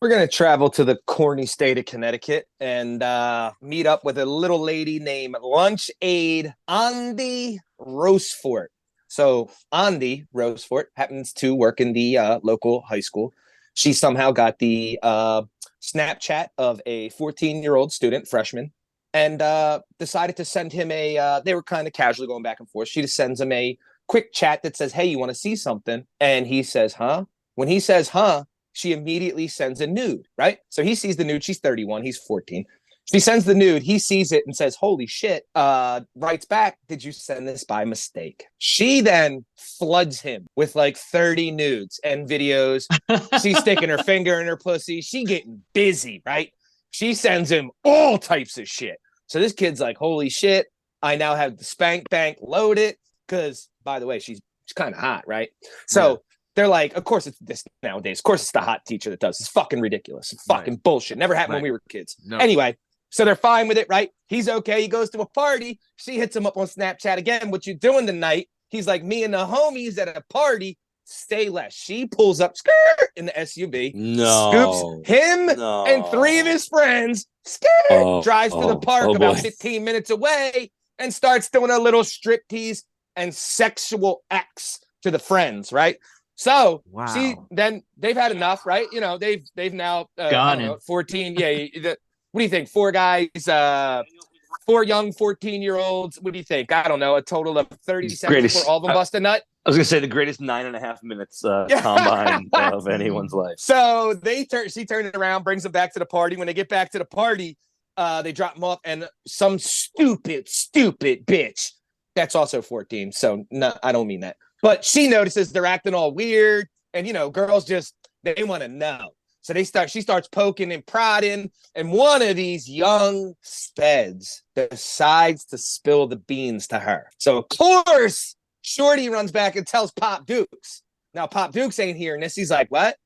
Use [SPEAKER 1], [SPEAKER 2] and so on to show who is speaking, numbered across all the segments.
[SPEAKER 1] We're going to travel to the corny state of Connecticut and meet up with a little lady named Lunch Aide Andy Rosefort. So Andy Rosefort happens to work in the local high school. She somehow got the Snapchat of a 14-year-old student, freshman, and decided to send him they were kind of casually going back and forth. She just sends him a quick chat that says, hey, you want to see something? And he says, huh? When he says, huh, she immediately sends a nude, right? So he sees the nude. She's 31. He's 14. She sends the nude. He sees it and says, holy shit, writes back, did you send this by mistake? She then floods him with like 30 nudes and videos. She's sticking her finger in her pussy. She getting busy, right? She sends him all types of shit. So this kid's like, holy shit, I now have the spank bank loaded. Because, by the way, she's kind of hot, right? So they're like, of course it's this nowadays. Of course it's the hot teacher that does. It's fucking ridiculous. It's fucking bullshit. Never happened when we were kids. No. Anyway, so they're fine with it, right? He's okay. He goes to a party. She hits him up on Snapchat again. What you doing tonight? He's like, me and the homies at a party. Stay less. She pulls up in the SUV, scoops him and three of his friends, drives to the park about 15 minutes away and starts doing a little striptease and sexual acts to the friends, right? So then they've had enough, right? You know, they've now 14. Yeah. What do you think? Four guys, four young 14-year-olds. What do you think? I don't know. A total of 30 seconds before all of them bust a nut.
[SPEAKER 2] I was gonna say the greatest 9.5 minutes combine of anyone's life.
[SPEAKER 1] So she turned it around, brings them back to the party. When they get back to the party, they drop them off, and some stupid bitch that's also 14. So no, I don't mean that. But she notices they're acting all weird, and you know, girls they want to know. So she starts poking and prodding, and one of these young speds decides to spill the beans to her. So of course, Shorty runs back and tells Pop Dukes. Now Pop Dukes ain't hearing this. He's like, what?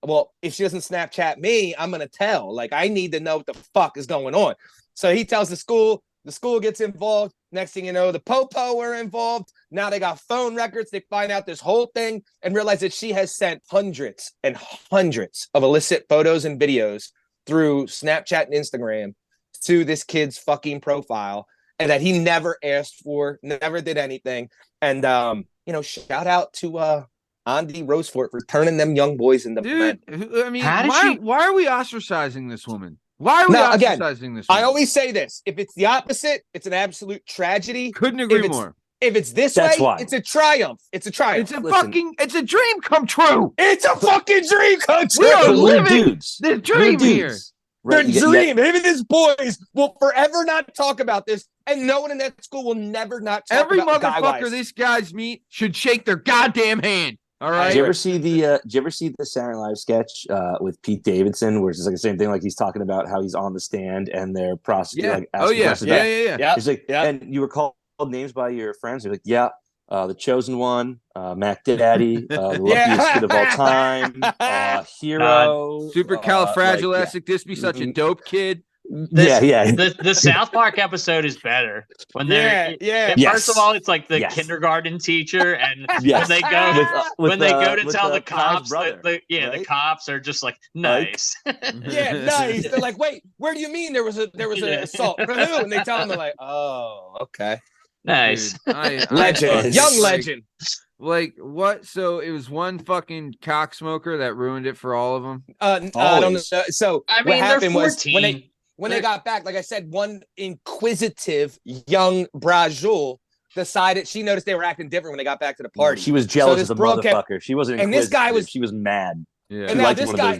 [SPEAKER 1] Well, if she doesn't Snapchat me, I'm gonna tell. Like, I need to know what the fuck is going on. So he tells the school. The school gets involved. Next thing you know, the Popo are involved. Now they got phone records. They find out this whole thing and realize that she has sent hundreds and hundreds of illicit photos and videos through Snapchat and Instagram to this kid's fucking profile, and that he never asked for, never did anything. And, shout out to Andy Rosefort for turning them young boys into men.
[SPEAKER 3] I mean, why are we ostracizing this woman? Why are we ostracizing this woman?
[SPEAKER 1] I always say this. If it's the opposite, it's an absolute tragedy.
[SPEAKER 3] Couldn't agree more.
[SPEAKER 1] If it's this way, it's a triumph. It's a triumph.
[SPEAKER 3] It's a dream come true.
[SPEAKER 1] It's a fucking dream come true.
[SPEAKER 3] We are living the dream here.
[SPEAKER 1] Right. The dream. Him and his boys will forever not talk about this, and no one in that school will never not talk
[SPEAKER 3] Every
[SPEAKER 1] about
[SPEAKER 3] motherfucker these guys meet should shake their goddamn hand. All right.
[SPEAKER 2] Did you ever see the Saturday Night Live sketch with Pete Davidson, where it's just like the same thing, like he's talking about how he's on the stand and they're prosecuting,
[SPEAKER 1] yeah.
[SPEAKER 2] He's like, and you were called names by your friends. You're like, the Chosen One, Mac Daddy, the luckiest kid of all time, Hero,
[SPEAKER 3] This be such a dope kid.
[SPEAKER 4] The South Park episode is better when they're first of all, it's like the kindergarten teacher, and when they go to tell the cops the cops are just like nice.
[SPEAKER 1] Nice. They're like, wait, where do you mean there was an assault? For who? And they tell them, they're like, oh, okay.
[SPEAKER 4] Nice.
[SPEAKER 1] Legend. Young legend.
[SPEAKER 3] Like what? So it was one fucking cocksmoker that ruined it for all of them.
[SPEAKER 1] I don't know. So
[SPEAKER 4] I mean,
[SPEAKER 1] what happened was
[SPEAKER 4] when
[SPEAKER 1] they got back, like I said, one inquisitive young Brajul decided, she noticed they were acting different when they got back to the party.
[SPEAKER 2] She was jealous of the motherfucker. She wasn't inquisitive.
[SPEAKER 1] And this guy
[SPEAKER 2] she was mad.
[SPEAKER 3] Yeah.
[SPEAKER 1] And now this guy,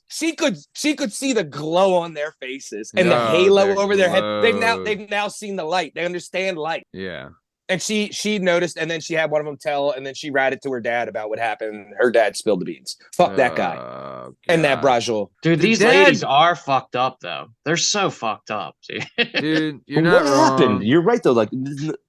[SPEAKER 1] she could see the glow on their faces and the halo over their head. They've now seen the light. They understand light.
[SPEAKER 3] Yeah.
[SPEAKER 1] And she noticed, and then she had one of them tell, and then she ratted to her dad about what happened. Her dad spilled the beans. Fuck that guy and that Brajul.
[SPEAKER 4] Dude, these ladies are fucked up, though. They're so fucked up,
[SPEAKER 3] dude. You're not wrong.
[SPEAKER 2] Happened? You're right, though. Like,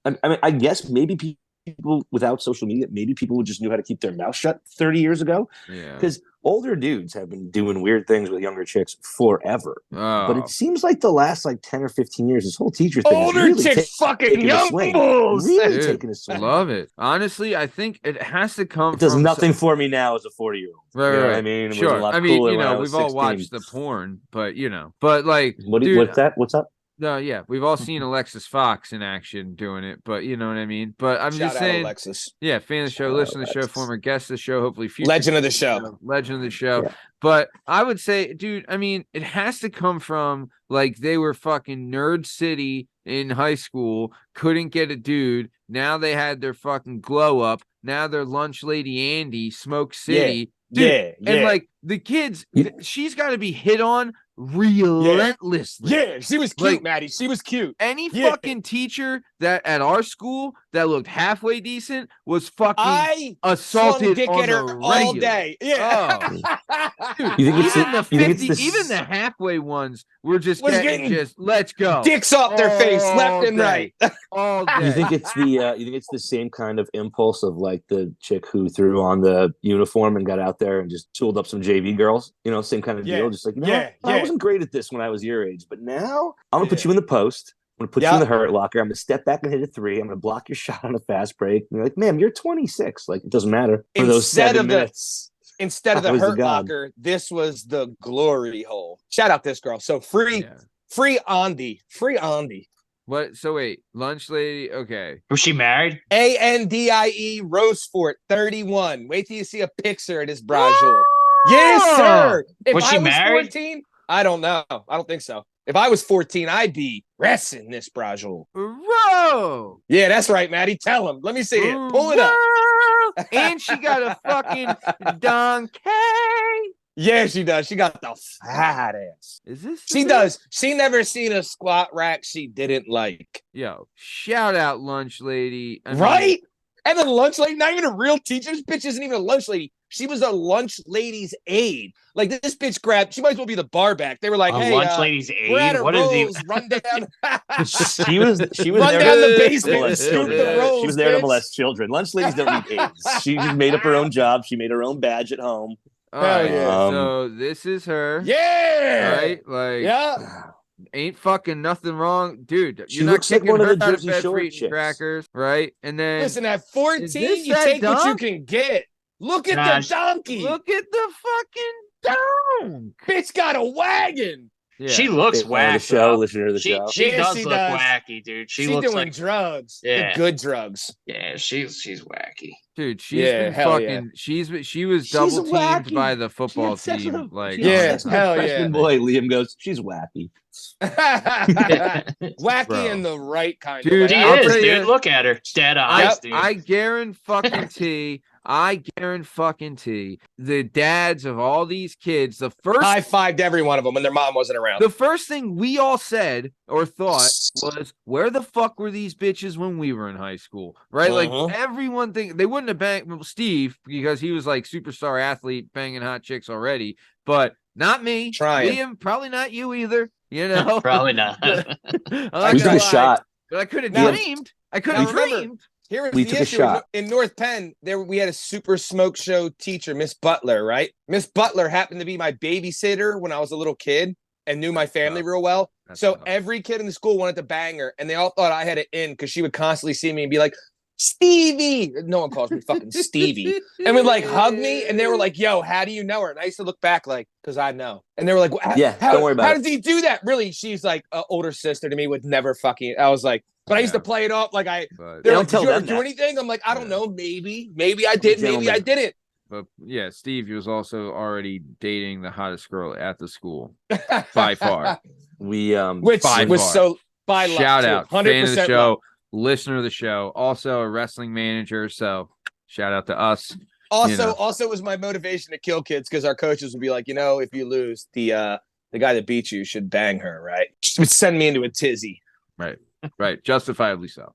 [SPEAKER 2] I mean, I guess maybe people without social media, maybe people just knew how to keep their mouth shut 30 years ago.
[SPEAKER 3] Yeah.
[SPEAKER 2] Because older dudes have been doing weird things with younger chicks forever.
[SPEAKER 3] Oh.
[SPEAKER 2] But it seems like the last like 10 or 15 years, this whole teacher thing
[SPEAKER 1] older
[SPEAKER 2] really
[SPEAKER 1] chicks fucking young bulls.
[SPEAKER 2] Really taking a swing.
[SPEAKER 3] Love it. Honestly, I think it has to come.
[SPEAKER 2] It does nothing for me now as a 40-year-old.
[SPEAKER 3] Right,
[SPEAKER 2] you know
[SPEAKER 3] right.
[SPEAKER 2] what I mean, it
[SPEAKER 3] sure.
[SPEAKER 2] was a lot
[SPEAKER 3] I mean,
[SPEAKER 2] cooler
[SPEAKER 3] we've all
[SPEAKER 2] 16.
[SPEAKER 3] watched the porn, but like,
[SPEAKER 2] what's that? What's up?
[SPEAKER 3] No, yeah, we've all seen Alexis Fox in action doing it, but you know what I mean. But I'm just saying,
[SPEAKER 1] Alexis.
[SPEAKER 3] Yeah, fan of the show, listen to the show, former guest of the show, hopefully future
[SPEAKER 1] legend of the show.
[SPEAKER 3] Yeah. But I would say, dude, I mean, it has to come from like they were fucking Nerd City in high school, couldn't get a dude. Now they had their fucking glow up. Now they're Lunch Lady Andy, Smoke City. Dude, and like the kids, she's got to be hit on relentlessly.
[SPEAKER 1] Yeah, she was cute, Maddie. She was cute.
[SPEAKER 3] Any fucking teacher that at our school that looked halfway decent was fucking assaulted
[SPEAKER 1] dick
[SPEAKER 3] on
[SPEAKER 1] at her all day. Yeah.
[SPEAKER 3] Oh. Dude, even the halfway ones were just getting let's go.
[SPEAKER 1] Dicks off their face left and right.
[SPEAKER 3] All day.
[SPEAKER 2] You think it's the same kind of impulse of like the chick who threw on the uniform and got out there and just tooled up some JV girls, same kind of deal. Just like, I wasn't great at this when I was your age, but now I'm gonna put you in the post. I'm gonna put you in the hurt locker. I'm gonna step back and hit a 3. I'm gonna block your shot on a fast break. And you're like, ma'am, you're 26. Like, it doesn't matter for those 7 minutes.
[SPEAKER 1] Instead of the hurt locker, this was the glory hole. Shout out this girl. So free Andy.
[SPEAKER 3] What? So wait, Lunch Lady. Okay.
[SPEAKER 4] Was she married?
[SPEAKER 1] Andie Rosefort, 31. Wait till you see a picture of this brajol. Yes, sir. If
[SPEAKER 4] was she married?
[SPEAKER 1] 14, I don't know. I don't think so. If I was 14, I'd be wrestling this brajol.
[SPEAKER 3] Bro.
[SPEAKER 1] Yeah, that's right, Maddie. Tell him. Let me see it. Pull it up.
[SPEAKER 3] And she got a fucking donkey.
[SPEAKER 1] Yeah, she does. She got the fat ass.
[SPEAKER 3] Is this?
[SPEAKER 1] She does. She never seen a squat rack she didn't like.
[SPEAKER 3] Yo, shout out Lunch Lady.
[SPEAKER 1] Right? And the Lunch Lady, not even a real teacher. This bitch isn't even a Lunch Lady. She was a Lunch Lady's aide. Like, this bitch grabbed, she might as well be the bar back. They were like, hey,
[SPEAKER 4] Lunch Lady's aide?
[SPEAKER 1] What is he? Run down.
[SPEAKER 2] she was
[SPEAKER 1] run
[SPEAKER 2] there
[SPEAKER 1] down the
[SPEAKER 2] to
[SPEAKER 1] basement.
[SPEAKER 2] molest children.
[SPEAKER 1] Rolls,
[SPEAKER 2] she was there to
[SPEAKER 1] bitch.
[SPEAKER 2] molest children. Lunch ladies don't need aides. She made up her own job. She made her own badge at home.
[SPEAKER 3] All right,
[SPEAKER 1] yeah.
[SPEAKER 3] So this is her.
[SPEAKER 1] Yeah.
[SPEAKER 3] Right? Like, ain't fucking nothing wrong. Dude,
[SPEAKER 2] She
[SPEAKER 3] you're not
[SPEAKER 2] looks like
[SPEAKER 3] kicking
[SPEAKER 2] one of
[SPEAKER 3] her
[SPEAKER 2] the
[SPEAKER 3] out of
[SPEAKER 2] Jersey
[SPEAKER 3] bed
[SPEAKER 2] Shore
[SPEAKER 3] for eating
[SPEAKER 2] chicks.
[SPEAKER 3] crackers, right? And then
[SPEAKER 1] Listen, at 14,
[SPEAKER 3] this
[SPEAKER 1] you
[SPEAKER 3] that
[SPEAKER 1] take what you
[SPEAKER 3] dunk?
[SPEAKER 1] can get. Look at
[SPEAKER 4] Gosh.
[SPEAKER 1] the donkey.
[SPEAKER 3] Look at the fucking dunk.
[SPEAKER 1] Bitch got a wagon.
[SPEAKER 3] Yeah.
[SPEAKER 4] She looks wacky.
[SPEAKER 2] The show, listen to the
[SPEAKER 4] She
[SPEAKER 2] show.
[SPEAKER 4] she
[SPEAKER 1] Yeah,
[SPEAKER 4] does
[SPEAKER 1] she
[SPEAKER 4] look
[SPEAKER 1] does.
[SPEAKER 4] wacky, dude. She
[SPEAKER 1] She
[SPEAKER 4] looks
[SPEAKER 1] doing
[SPEAKER 4] like
[SPEAKER 1] drugs.
[SPEAKER 4] Yeah.
[SPEAKER 1] The good drugs.
[SPEAKER 4] yeah, she's wacky.
[SPEAKER 3] Dude, she's
[SPEAKER 1] Yeah,
[SPEAKER 3] been
[SPEAKER 1] hell
[SPEAKER 3] fucking. She was
[SPEAKER 2] She's
[SPEAKER 3] double teamed
[SPEAKER 2] wacky.
[SPEAKER 3] by the football
[SPEAKER 2] She had sex with
[SPEAKER 3] team.
[SPEAKER 2] a-
[SPEAKER 3] Like,
[SPEAKER 2] she had
[SPEAKER 1] Yeah,
[SPEAKER 2] sex with a
[SPEAKER 1] hell yeah.
[SPEAKER 2] freshman boy. Liam goes, she's wacky.
[SPEAKER 1] Wacky
[SPEAKER 3] Bro.
[SPEAKER 1] in the right kind
[SPEAKER 3] Dude,
[SPEAKER 1] of
[SPEAKER 4] She
[SPEAKER 1] way.
[SPEAKER 3] I'll
[SPEAKER 4] is,
[SPEAKER 3] tell
[SPEAKER 4] dude.
[SPEAKER 3] you-
[SPEAKER 4] Look at her. Dead eyes, dude.
[SPEAKER 3] I guarantee the dads of all these kids,
[SPEAKER 1] High fived every one of them when their mom wasn't around.
[SPEAKER 3] the first thing we all said or thought was, where the fuck were these bitches when we were in high school? Right?
[SPEAKER 1] Uh-huh.
[SPEAKER 3] Like, everyone they wouldn't have banged Steve because he was like superstar athlete banging hot chicks already, but not me.
[SPEAKER 1] Trying.
[SPEAKER 3] Liam, probably not you either. You know,
[SPEAKER 4] Probably not.
[SPEAKER 1] I
[SPEAKER 2] We took
[SPEAKER 1] gotta
[SPEAKER 2] a
[SPEAKER 1] lie.
[SPEAKER 2] shot.
[SPEAKER 3] But I could have
[SPEAKER 1] Now-
[SPEAKER 3] dreamed. I could
[SPEAKER 1] now
[SPEAKER 3] have
[SPEAKER 1] remember-
[SPEAKER 3] dreamed.
[SPEAKER 1] Here is
[SPEAKER 2] We
[SPEAKER 1] the
[SPEAKER 2] took a
[SPEAKER 1] issue.
[SPEAKER 2] shot.
[SPEAKER 1] In North Penn, we had a super smoke show teacher, Miss Butler, right? Miss Butler happened to be my babysitter when I was a little kid and knew my family real well.
[SPEAKER 3] That's
[SPEAKER 1] So
[SPEAKER 3] tough.
[SPEAKER 1] every kid in the school wanted to bang her, and they all thought I had it in because she would constantly see me and be like, Stevie. No one calls me fucking Stevie. And would like hug me, and they were like, yo, how do you know her? And I used to look back like, because I know. And they were like,
[SPEAKER 2] Yeah,
[SPEAKER 1] how,
[SPEAKER 2] don't worry about
[SPEAKER 1] how
[SPEAKER 2] it.
[SPEAKER 1] does he do that? Really, she's like an older sister to me, would never fucking. I was like, but I used to play it off like
[SPEAKER 3] But,
[SPEAKER 1] they're
[SPEAKER 2] don't
[SPEAKER 1] like,
[SPEAKER 2] tell
[SPEAKER 1] did you ever
[SPEAKER 2] them
[SPEAKER 1] do
[SPEAKER 2] that.
[SPEAKER 1] anything? I'm like, I don't
[SPEAKER 3] Yeah.
[SPEAKER 1] know. Maybe I did. Maybe I
[SPEAKER 2] gentleman.
[SPEAKER 1] didn't.
[SPEAKER 3] but yeah, Steve was also already dating the hottest girl at the school by far.
[SPEAKER 2] We
[SPEAKER 1] Which
[SPEAKER 3] By
[SPEAKER 1] was
[SPEAKER 3] far.
[SPEAKER 1] so by luck,
[SPEAKER 3] Shout
[SPEAKER 1] too.
[SPEAKER 3] out, fan of the
[SPEAKER 1] 100%
[SPEAKER 3] show,
[SPEAKER 1] luck.
[SPEAKER 3] listener of the show, also a wrestling manager. So shout out to us.
[SPEAKER 1] Also was my motivation to kill kids because our coaches would be like, if you lose, the guy that beat you should bang her, right? Just would send me into a tizzy.
[SPEAKER 3] Right, justifiably so.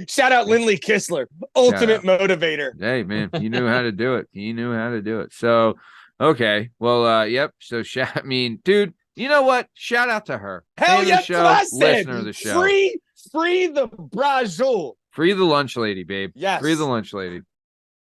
[SPEAKER 1] Shout out Lindley Kistler, ultimate motivator.
[SPEAKER 3] Hey man, you knew how to do it. You knew how to do it. So okay, well, yep. So dude, you know what? Shout out to her.
[SPEAKER 1] Hell
[SPEAKER 3] Fan of
[SPEAKER 1] yeah,
[SPEAKER 3] the show,
[SPEAKER 1] that's what I said.
[SPEAKER 3] listener of the show.
[SPEAKER 1] Free the brajol.
[SPEAKER 3] Free the lunch lady, babe.
[SPEAKER 1] Yes.
[SPEAKER 3] Free the lunch lady.